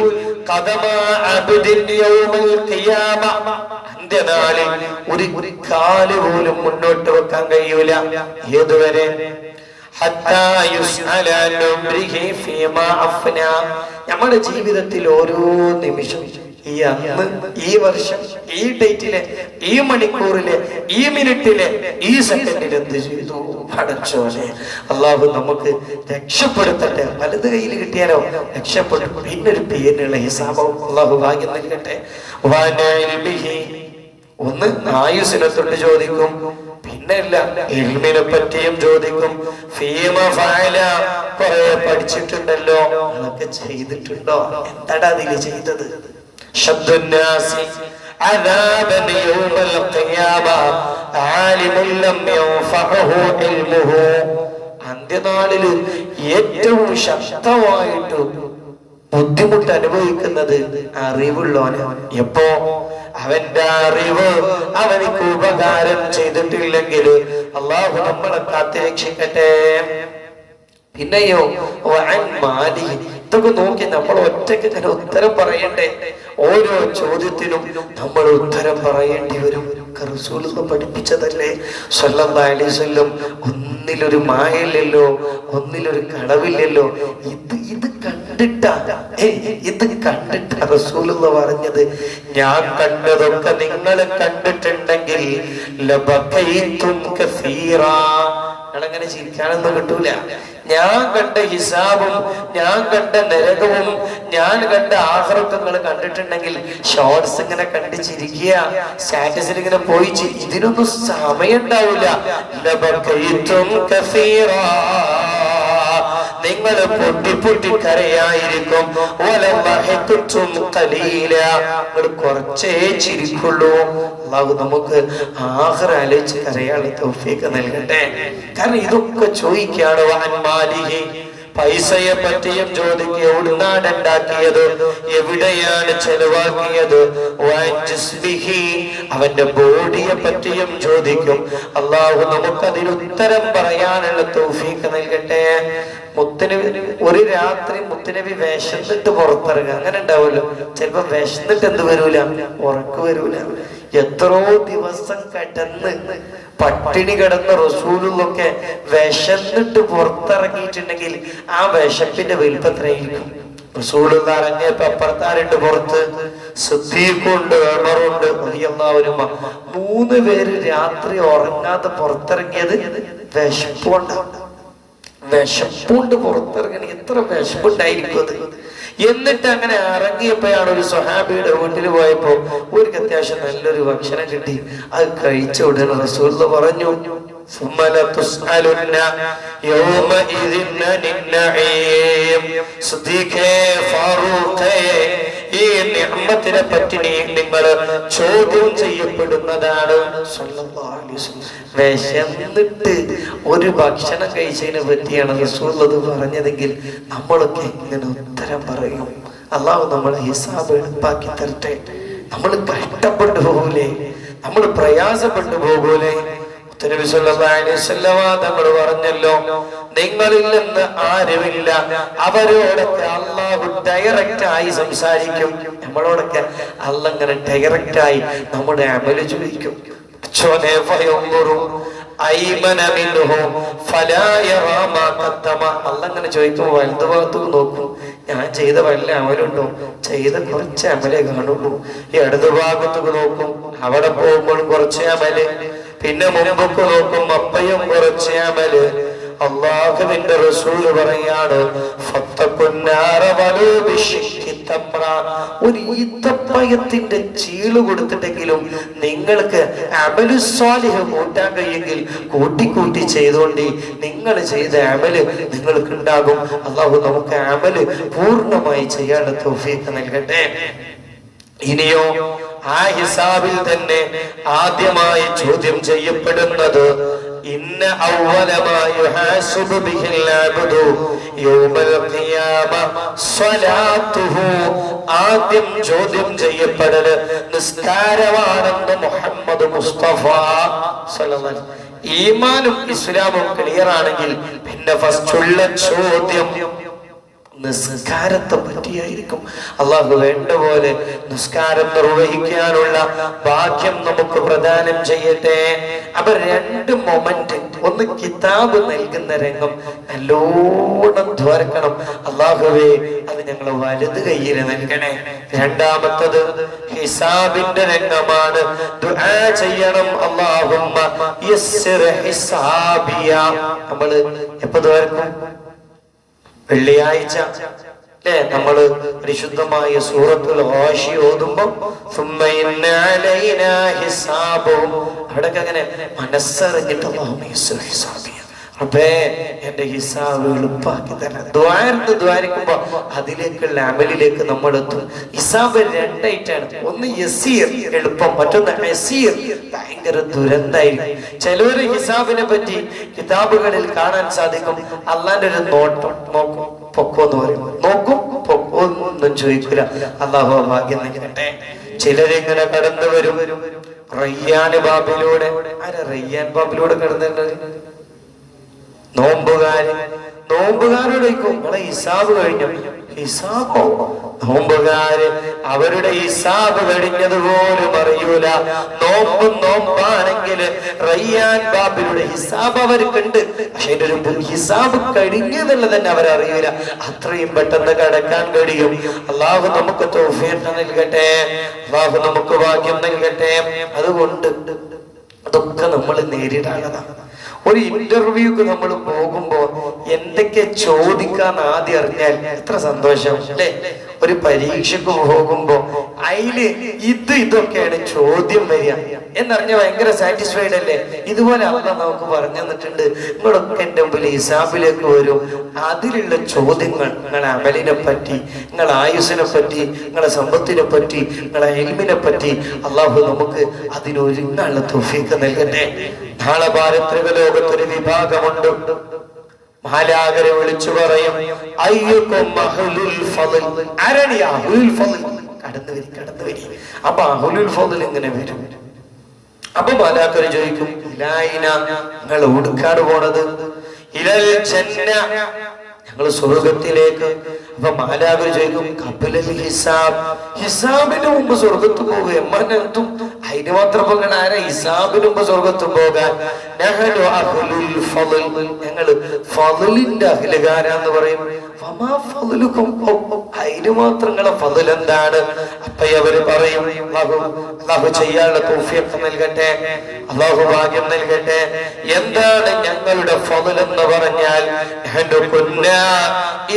ഖദമ അബ്ദിൻ യൗമൽ ഖിയാമ. അന്ത്യനാളിൽ ഒരു കാല് പോലും മുന്നോട്ട് വെക്കാൻ കഴിയൂല. ഏതുവരെ? നമ്മുടെ ജീവിതത്തിൽ ഓരോ നിമിഷം, ഈ അന്ന്, ഈ വർഷം, ഈ ഡേറ്റിലെ, ഈ മണിക്കൂറിലെ, ഈ മിനിറ്റിലെ, ഈ സെക്കൻഡിൽ എന്ത് ചെയ്തു പടച്ചോനെ. അള്ളാഹു നമുക്ക് രക്ഷപ്പെടുത്തട്ടെ. വലത് കയ്യിൽ കിട്ടിയാലോ രക്ഷപ്പെടും. പിന്നൊരു പേരിനുള്ള ഹിസാബോ അള്ളാഹു ഭാഗ്യം നൽകട്ടെ. ഒന്ന് ആയുസിനെ തൊട്ട് ചോദിക്കും, പിന്നെ ഇൽമിനെ പറ്റിയും ചോദിക്കും. കുറെ പഠിച്ചിട്ടുണ്ടല്ലോ, അതൊക്കെ ചെയ്തിട്ടുണ്ടോ? എന്താടാ അതില് ചെയ്തത്? അന്ത്യനാളില് ഏറ്റവും ശക്തമായിട്ട് ബുദ്ധിമുട്ട് അനുഭവിക്കുന്നത് അറിവുള്ളവന്. എപ്പോ അവന്റെ അറിവ് അവനിക്ക് ഉപകാരം ചെയ്തിട്ടില്ലെങ്കിൽ അള്ളാഹു നമ്മളെ കാത്തിരക്ഷിക്കട്ടെ. പിന്നെയോ ഇതൊക്കെ നോക്കി നമ്മൾ ഒറ്റയ്ക്ക് തന്നെ ഉത്തരം പറയണ്ടേ? ഓരോ ചോദ്യത്തിനും നമ്മൾ ഉത്തരം പറയേണ്ടി വരും. റസൂലുള്ളാഹി പഠിപ്പിച്ചതല്ലേ സ്വല്ലല്ലാഹു അലൈഹി വസല്ലം. ഒന്നിലൊരു മായയില്ലല്ലോ, ഒന്നിലൊരു കളവില്ലല്ലോ. ഇത് കണ്ടിട്ടാ റസൂലുള്ളാഹി പറഞ്ഞത്. ഞാൻ കണ്ടതൊക്കെ നിങ്ങൾ കണ്ടിട്ടുണ്ടെങ്കിൽ ലബഖൈതും കസീറാ. നിങ്ങളങ്ങനെ ചിരിക്കാനൊന്നും കിട്ടൂല. ഞാൻ കണ്ട ഹിസാബും, ഞാൻ കണ്ട നരകവും, ഞാൻ കണ്ട ആഖിറത്തും കണ്ടിട്ടുണ്ടെങ്കിൽ ഷോർട്സ് ഇങ്ങനെ കണ്ടു ചിരിക്കുക, സ്റ്റാറ്റസിൽ ഇങ്ങനെ പോയി ഇതിനൊന്നും സമയം ഉണ്ടാവില്ല. ലബഖൈതും കസീറാ. നിങ്ങൾ പൊട്ടി പൊട്ടി കരയായിരിക്കും. നിങ്ങൾ കുറച്ചേ ചിരിക്കുള്ളൂ. അള്ളാഹു നമുക്ക് ആഖിറ ആലോചിച്ച് കരയാനുള്ള തൗഫീഖ് നൽകട്ടെ. കാരണം ഇതൊക്കെ ചോദിക്കാണ്. പൈസയെ പറ്റിയും ചോദിക്കുക. എവിടുന്നാണ് ഉണ്ടാക്കിയത്, എവിടെയാണ് ചെലവാക്കിയത്. അവന്റെ ബോഡിയെ പറ്റിയും ചോദിക്കും. അള്ളാഹു നമുക്കതിന് ഉത്തരം പറയാനുള്ള തൗഫീഖ് നൽകട്ടെ. മുത്തുനബി ഒരു രാത്രി മുത്തുനബി വിശന്നിട്ട് പുറത്തിറങ്ങുക, അങ്ങനെ ഉണ്ടാവുമല്ലോ. ചിലപ്പോ വിശന്നിട്ട് എന്ത് വരൂല, ഉറക്ക് വരൂല. എത്രയോ ദിവസം കിടന്ന് പട്ടിണി കിടന്ന റസൂലുള്ളൊക്കെ വിശന്നിട്ട് പുറത്തിറങ്ങിയിട്ടുണ്ടെങ്കിൽ ആ വിശപ്പിന്റെ വലിപ്പത്രയായിരിക്കും. റസൂലുള്ള ഇറങ്ങിയപ്പോ അപ്പുറത്താരുണ്ട് പുറത്ത്? സിദ്ദീഖുണ്ട്, ഉമറുണ്ട്, റളിയല്ലാഹു. 3 പേര് രാത്രി ഉറങ്ങാതെ പുറത്തിറങ്ങിയത് വിശപ്പുകൊണ്ടാണ്. വിശപ്പുണ്ട് പുറത്തിറങ്ങണി, എത്ര വിശപ്പുണ്ടായിരിക്കും അത്. എന്നിട്ട് അങ്ങനെ ഇറങ്ങിയപ്പോഴാണ് ഒരു സ്വഹാബിയുടെ വീട്ടിൽ പോയപ്പോ ഒരു അത്യാവശ്യം നല്ലൊരു ഭക്ഷണം കിട്ടി. അത് കഴിച്ച ഉടനെ റസൂലുള്ളാഹി പറഞ്ഞു, ഈ നിഅമത്തിനെ പറ്റി നിങ്ങൾ ചോദ്യം ചെയ്യപ്പെടുന്നതാണ്. വിശന്നിട്ട് ഒരു ഭക്ഷണം കഴിച്ചതിനെ പറ്റിയാണ് റസൂലുള്ളാഹി പറഞ്ഞതെങ്കിൽ നമ്മളൊക്കെ ഇങ്ങനെ ഉത്തരം പറയും. അല്ലാഹു നമ്മളെ ഹിസാബ് എളുപ്പാക്കി തരട്ടെ. നമ്മൾ കഷ്ടപ്പെട്ടു പോകൂലേ, നമ്മൾ പ്രയാസപ്പെട്ടു പോകൂലേ? നബി സല്ലല്ലാഹു അലൈഹി വസല്ലം തങ്ങൾ പറഞ്ഞല്ലോ, നിങ്ങളിൽ നിന്ന് ആരുമില്ല, അവരോടൊക്കെ അല്ലാഹു ഡയറക്റ്റ് ആയി സംസാരിക്കും. നമ്മളോടൊക്കെ അല്ലാഹ് ഇങ്ങനെ ഡയറക്റ്റ് ആയി നമ്മുടെ അമല് ചോദിക്കും. അല്ലങ്ങനെ ചോദിക്കും, വലതു ഭാഗത്തേക്ക് നോക്കും, ഞാൻ ചെയ്ത വല്ല അമലുണ്ടോ? ചെയ്ത കുറച്ച് അമലേ കാണുള്ളൂ. ഈ ഇടതു ഭാഗത്തേക്ക് നോക്കും, അവിടെ പോകുമ്പോഴും കുറച്ച് അമല്, പിന്നെ മുമ്പൊക്കെ നോക്കും, അപ്പയും കുറച്ച് അമല്. അല്ലാഹുവിന്റെ റസൂല് പറയാണ്, ഒരു ഈത്തപ്പഴത്തിന്റെ ചീള് കൊടുത്തിട്ടെങ്കിലും നിങ്ങൾക്ക് അമലു സ്വാലിഹ് കൂട്ടാൻ കഴിയെങ്കിൽ കൂട്ടിക്കൂട്ടി ചെയ്തുകൊണ്ട് നിങ്ങൾ ചെയ്ത അമല് നിങ്ങൾക്ക് ഉണ്ടാകും. അല്ലാഹു നമുക്ക് അമല് പൂർണ്ണമായി ചെയ്യാനുള്ള തൗഫീഖ് നൽകട്ടെ. ഇനിയോ ആ ഹിസാബിൽ തന്നെ ആദ്യമായി ചോദ്യം ചെയ്യപ്പെടുന്നത് ഇന്ന അവ്വല മാ യുഹാസബു ബിഹിൽ അബ്ദു യൗമൽ ഖിയാമ സ്വലാത്തുഹു. ആദ്യം ചോദ്യം ചെയ്യപ്പെടൽ നിസ്കാരമാണെന്ന് മുഹമ്മദ് മുസ്തഫ സല്ലല്ലാഹു അലൈഹി വസല്ലം. ഈമാനും ഇസ്ലാമും ക്ലിയർ ആണെങ്കിൽ പിന്നെ ഫസ്റ്റുള്ള ചോദ്യം നിസ്കാരത്തെ പറ്റിയായിരിക്കും. അള്ളാഹു വേണ്ട പോലെ നിസ്കാരം നിർവഹിക്കാനുള്ള ഭാഗ്യം നമുക്ക് പ്രദാനം ചെയ്യട്ടെ. അപ്പൊ രണ്ട് മൊമെന്റ്, ഒന്ന് കിതാബ് നൽകുന്ന രംഗം നല്ലോണം ദ്വാരക്കണം, അള്ളാഹുവേ അത് ഞങ്ങൾ വലത് കയ്യിൽ നൽകണേ. രണ്ടാമത്തത് ഹിസാബിന്റെ രംഗമാണ്, ദുആ ചെയ്യണം, അല്ലാഹുമ്മ യസ്സിർ ഹിസാബിയ. നമ്മള് എപ്പോ ദ്വാരക്കും? വെള്ളിയാഴ്ച അല്ലേ നമ്മള് പരിശുദ്ധമായ സൂറത്തുൽ ഗാശിയ ഓതുമ്പോൾ അവിടൊക്കെ അങ്ങനെ മനസ്സറിഞ്ഞിട്ട് റബ്ബേ എന്റെ ഹിസാബ് എളുപ്പാക്കി തരണം. ദ്വാരിക്കുമ്പോ അതിലേക്കുള്ള അമലിലേക്ക് നമ്മൾ എത്തും. ഹിസാബ് രണ്ടായിട്ടാണ്, ഒന്ന് യസീർ എളുപ്പം, മറ്റൊന്ന് യസീർ ഭയങ്കര ദുരന്തായിരിക്കും. ചിലവര് ഹിസാബിനെ പറ്റി കിതാബുകളിൽ കാണാൻ സാധിക്കും, അള്ളാന്റെ ഒരു നോട്ടം നോക്കും പൊക്കോന്ന് പറയും, നോക്കും പൊക്കോന്നും ചോദിക്കൂല. അല്ലാഹു ഭാഗ്യം നൽകട്ടെ. ചിലരിങ്ങനെ കടന്നു വരും റയ്യാൻ ബാബിലൂടെ. ആരാ റയ്യാൻ ബാബിലൂടെ കടന്നിട്ടുള്ളത്? നോമ്പുകാരോട് നിങ്ങളെ ഹിസാബ് കഴിഞ്ഞു. ഹിസാബോ? നോമ്പുകാര് അവരുടെ ഹിസാബ് കഴിഞ്ഞതുപോലും അറിയൂല. നോമ്പാണെങ്കിൽ റയ്യാൻ ബാബിയുടെ ഹിസാബ് അവർക്കുണ്ട്, പക്ഷെ അതിന്റെ ഒരു ഹിസാബ് കഴിഞ്ഞതെന്നുള്ളത് തന്നെ അവരറിയൂല. അത്രയും പെട്ടെന്ന് കടക്കാൻ കഴിയും. അല്ലാഹു നമുക്ക് തൗഫീഖ് നൽകട്ടെ, അല്ലാഹു നമുക്ക് ഭാഗ്യം നൽകട്ടെ. അതുകൊണ്ട് അതൊക്കെ നമ്മൾ നേരിടാനുള്ളതാണ്. ഒരു ഇന്റർവ്യൂക്ക് നമ്മൾ പോകുമ്പോ എന്തൊക്കെ ചോദിക്കാൻ ആദ്യം അറിഞ്ഞാൽ എത്ര സന്തോഷം അല്ലേ? ഒരു പരീക്ഷക്ക് പോകുമ്പോ അതില് ഇതൊക്കെയാണ് ചോദ്യം വരിക എന്നറിഞ്ഞ ഭയങ്കര സാറ്റിസ്ഫൈഡ് അല്ലേ? ഇതുപോലെ അല്ലാഹ് നമുക്ക് പറഞ്ഞു തന്നിട്ടുണ്ട്, നിങ്ങളൊക്കെ എന്റെ മുമ്പിൽ ഹിസാബിലേക്ക് വരും, അതിലുള്ള ചോദ്യങ്ങൾ നിങ്ങളെ അമലിനെ പറ്റി, നിങ്ങളെ ആയുസിനെ പറ്റി, നിങ്ങളെ സമ്പത്തിനെ പറ്റി, നിങ്ങളെ ഇൽമിനെ പറ്റി അല്ലാഹു നമുക്ക് അതിനൊരുങ്ങാനുള്ള തൗഫീഖ് നൽകട്ടെ. നാളെ പാരത്രിക ലോകത്തൊരു വിഭാഗമുണ്ട്, മഹാലാകരെ വിളിച്ചു പറയും, കടന്നു വരി. അപ്പൊ അഹ്ലുൽ ഫളൽ ഇങ്ങനെ വരും. അപ്പൊ മലാക്കര് ചോദിക്കും, നിങ്ങൾ ഉടുക്കാട് പോണത്? ഇലൽ ജന്ന, ഞങ്ങൾ സ്വർഗത്തിലേക്ക്. അപ്പൊ മാലാഖർ ചോദിക്കും ഖബ്ലൽ ഹിസാബ്, ഹിസാബിന് മുമ്പ് സ്വർഗത്ത് പോകും. അതിന് മാത്രം ആരാ ഹിസാബിന് മുമ്പ് സ്വർഗത്ത് പോകാൻ? നഹ്നു അഹ്ലുൽ ഫളൽ, ഞങ്ങള് ഫളലിന്റെ അഹ്ലുകാരാന്ന് പറയും. ഫമാ ഫളലുകും, അതിന് മാത്രം നിങ്ങളെ ഫളൽ എന്താണ്? അപ്പൊ അവര് പറയും അല്ലാഹു ചെയ്യാനുള്ള തൗഫീഖ് നൽകട്ടെ, അല്ലാഹു ഭാഗ്യം നൽകട്ടെ. എന്താണ് ഞങ്ങളുടെ ഫളൽ എന്ന് പറഞ്ഞാൽ നഹ്നു കുന്നാ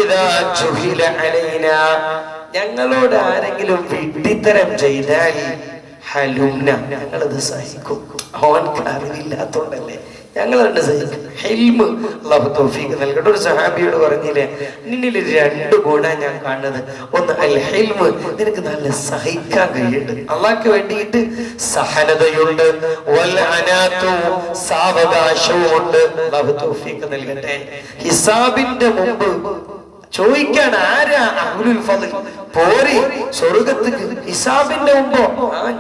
ഇദാ ജുഹില അലൈനാ, ഞങ്ങളോട് ആരെങ്കിലും വിഡ്ഢിത്തരം ചെയ്താൽ ഹലുംന, ഞങ്ങളത് സഹിക്കും. അവൻക്ക് അറിവില്ലാത്തോണ്ടല്ലേ, ഞങ്ങളത് സഹിക്കും. ഹിൽമ് അല്ലാഹു തൗഫീഖ് നൽകട്ടെ. ഒരു സഹാബിയോട് പറഞ്ഞില്ലേ, നിന്നിൽ രണ്ട് ഗുണം ഞാൻ കാണുന്നത്. ഒന്ന് അൽ ഹിൽമ്, നിനക്ക് നല്ല സഹിക്കാൻ കഴിയുന്നുണ്ട്, അള്ളാഹ്ക്ക് വേണ്ടിയിട്ട് സഹനതയുണ്ട്. വൽ അനാതു, സാവകാശവും ഉണ്ട്. അല്ലാഹു തൗഫീഖ് നൽകട്ടെ. ഹിസാബിന്റെ മുമ്പ് ചോദിക്കാൻ ആരാ അഹ്ലുൽ ഫളൽ? പോരി സ്വർഗത്തേക്ക്. ഹിസാബിന്റെ മുമ്പോ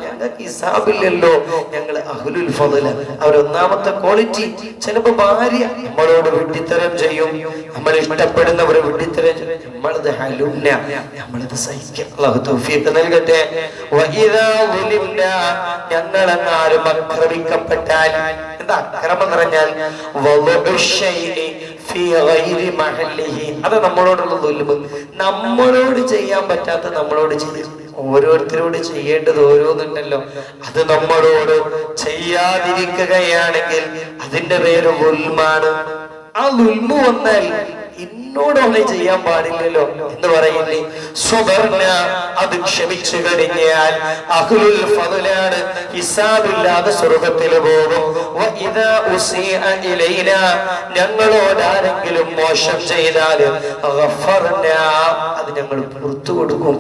ഞങ്ങൾക്ക് ഹിസാബില്ലല്ലോ, ഞങ്ങൾ അഹ്ലുൽ ഫളൽ. അവരൊന്നാമത്തെ ക്വാളിറ്റി, ചിലപ്പോ ഭാര്യ നമ്മളോട് വിഡ്ഢിത്തരം ചെയ്യും, നമ്മൾ ഇഷ്ടപ്പെടുന്നവരെ വിഡ്ഢിത്തരം ചെയ്യും, നമ്മളത് ഹലുംന, നമ്മളത് സഹിക്കും. അല്ലാഹു തൗഫീഖ് നൽകട്ടെ. വഇദാ ളുലിംന, ഞങ്ങളെങ്ങാനും ആക്രമിക്കപ്പെട്ടാൽ, എന്താ അക്രമം എന്ന് പറഞ്ഞാൽ അത് നമ്മളോടുള്ള ദുൽമ്, നമ്മളോട് ചെയ്യാൻ പറ്റാത്ത നമ്മളോട് ചെയ്യും. ഓരോരുത്തരോട് ചെയ്യേണ്ടത് ഓരോന്നുണ്ടല്ലോ, അത് നമ്മളോട് ചെയ്യാതിരിക്കുകയാണെങ്കിൽ അതിന്റെ പേര് ദുൽമാണ്. ആ ദുൽമ വന്നാൽ എന്നോടൊന്നും ചെയ്യാൻ പാടില്ലല്ലോ എന്ന് പറയുന്നേ സ്വബർന, അത് ക്ഷമിച്ചു കഴിഞ്ഞാൽ അഹ്ലുൽ ഫളലാണ്, ഹിസാബില്ലാതെ സ്വർഗ്ഗത്തിൽ പോകും. വഇദാ ഉസിഅ ഇലൈന, ഞങ്ങളോട് ആരെങ്കിലും മോശം ചെയ്താൽ ഗഫർന, അത് ഞങ്ങൾ പുറത്തു കൊടുക്കും.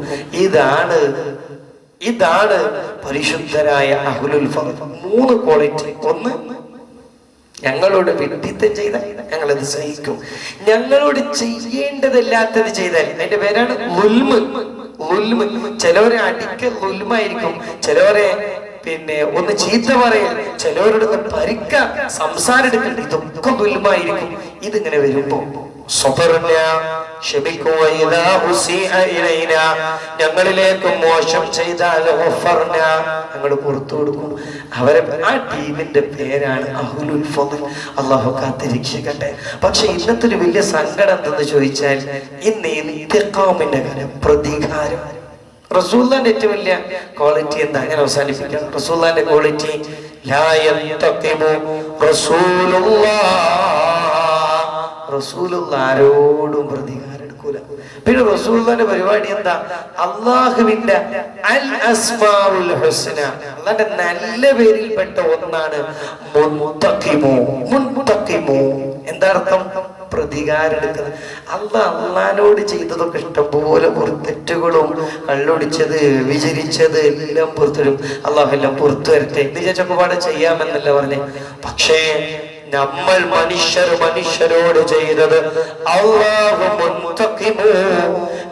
ഇതാണ് പരിശുദ്ധരായ അഹ്ലുൽ ഫളൽ. മൂന്ന് ക്വാളിറ്റി. ഒന്ന്, ഞങ്ങളോട് വിഡ്ഢിത്തം ചെയ്താൽ ഞങ്ങളത് സഹിക്കും. ഞങ്ങളോട് ചെയ്യേണ്ടതല്ലാത്തത് ചെയ്താൽ അതിന്റെ പേരാണ് ളുൽമ്. ചിലവരെ അടിക്കൽ ളുൽമായിരിക്കും, ചിലവരെ ഒന്ന് ചീത്ത പറയൽ, ചിലവരുടെ പരിക്ക സംസാരം എടുക്കൽ, ഇതൊക്കെ ളുൽമായിരിക്കും. ഇതിങ്ങനെ വരുമ്പോ ഞങ്ങളിലേക്ക് മോശം ചെയ്താൽ ഞങ്ങൾ പുറത്തു കൊടുക്കും. അവരെ ആ ടീമിന്റെ പേരാണ് അഹ്ലുൽ ഫളൽ. അല്ലാഹു കാത്തിരക്ഷിക്കട്ടെ. പക്ഷെ ഇന്നത്തെ ഒരു വലിയ സങ്കടം എന്തെന്ന് ചോദിച്ചാൽ, ഇന്ന് ഇന്തിഖാമിന്റെ കാര്യം, പ്രതികാരം. റസൂലുള്ളാഹിന്റെ ഏറ്റവും വലിയ ക്വാളിറ്റി എന്താ? ഞാൻ അവസാനിപ്പിക്കാം. റസൂലുള്ളാഹിന്റെ ക്വാളിറ്റി, ലാ യന്തഖിമു റസൂലുള്ളാഹ്, റസൂലുള്ള ആരോടും പ്രതികാരം എടുക്കൂല. പിന്നെ റസൂലുള്ളാഹിന്റെ പരിപാടി എന്താ? അല്ലാഹുവിന്റെ അൽ അസ്മാഉൽ ഹുസ്ന, അല്ലാഹുവിന്റെ നല്ല പേരിൽപ്പെട്ട ഒന്നാണ് മുൻതഖിമു. എന്താ അർത്ഥം? പ്രതികാരം എടുക്കുന്നത്. അള്ളാഹിനോട് ചെയ്തതൊക്കെ ഇഷ്ടംപോലെ തെറ്റുകളും, കള്ളൊടിച്ചത്, വിചരിച്ചത് എല്ലാം പുറത്തുവരും. അള്ളാഹു എല്ലാം പുറത്തു വരട്ടെ. വിചാരിച്ചൊക്കെ പാടെ ചെയ്യാമെന്നല്ല പറഞ്ഞേ. പക്ഷേ നമ്മൾ മനുഷ്യരോട് ചെയ്തത് അല്ലാഹു മുൻതഖിമു,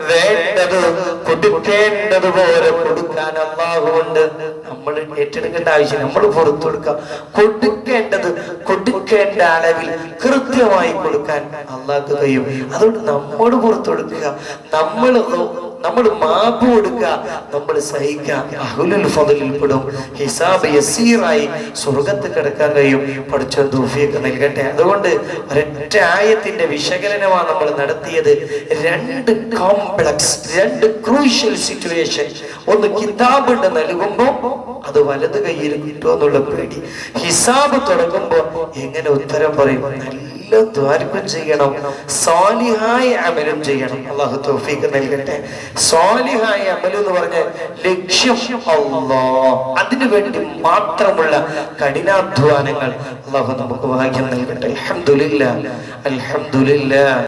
വേണ്ടത് കൊടുക്കേണ്ടതുപോലെ കൊടുക്കാൻ അല്ലാഹുണ്ട്. നമ്മൾ ഏറ്റെടുക്കേണ്ട ആവശ്യം, നമ്മൾ പുറത്തു കൊടുക്കാം. കൊടുക്കേണ്ടത് കൊടുക്കേണ്ട അളവിൽ കൃത്യമായി കൊടുക്കാൻ അല്ലാഹു കഴിയും. അതുകൊണ്ട് നമ്മൾ പുറത്തു കൊടുക്കുക, നമ്മൾ മാപ്പ് കൊടുക്കുക, നമ്മൾ സഹിക്കുക. അഹ്ലുൽ ഫളലിൽ പെടും. ഹിസാബ് യസീറായി സ്വർഗ്ഗത്തിൽ കിടക്കാൻ കഴിയും. പഠിച്ചോൻ തൗഫീഖ് നൽകട്ടെ. അതുകൊണ്ട് ഒരൊറ്റ ആയത്തിന്റെ വിശകലനമാണ് നമ്മൾ നടത്തിയത്. രണ്ട് കോംപ്ലക്സ്, രണ്ട് ക്രൂഷ്യൽ സിറ്റുവേഷൻ. ഒന്ന്, കിതാബ് നൽകുമ്പോ അത് വലത് കയ്യിൽ കിട്ടുമോ എന്നുള്ള പേടി. ഹിസാബ് തുടങ്ങുമ്പോ എങ്ങനെ ഉത്തരം പറയും? നല്ല ദ്വാരക്കും ചെയ്യണം, സാലിഹായ അമലും ചെയ്യണം. അല്ലാഹു തൗഫീഖ് നൽകട്ടെ. സാലിഹായ അമൽ എന്ന് പറഞ്ഞാൽ ലക്ഷ്യം അല്ലാഹ്, അതിനു വേണ്ടി മാത്രമുള്ള കഠിനാധ്വാനങ്ങൾ. അല്ലാഹു നമുക്ക് ഭാഗ്യം നൽകട്ടെ. അൽഹംദുലില്ലാഹ്.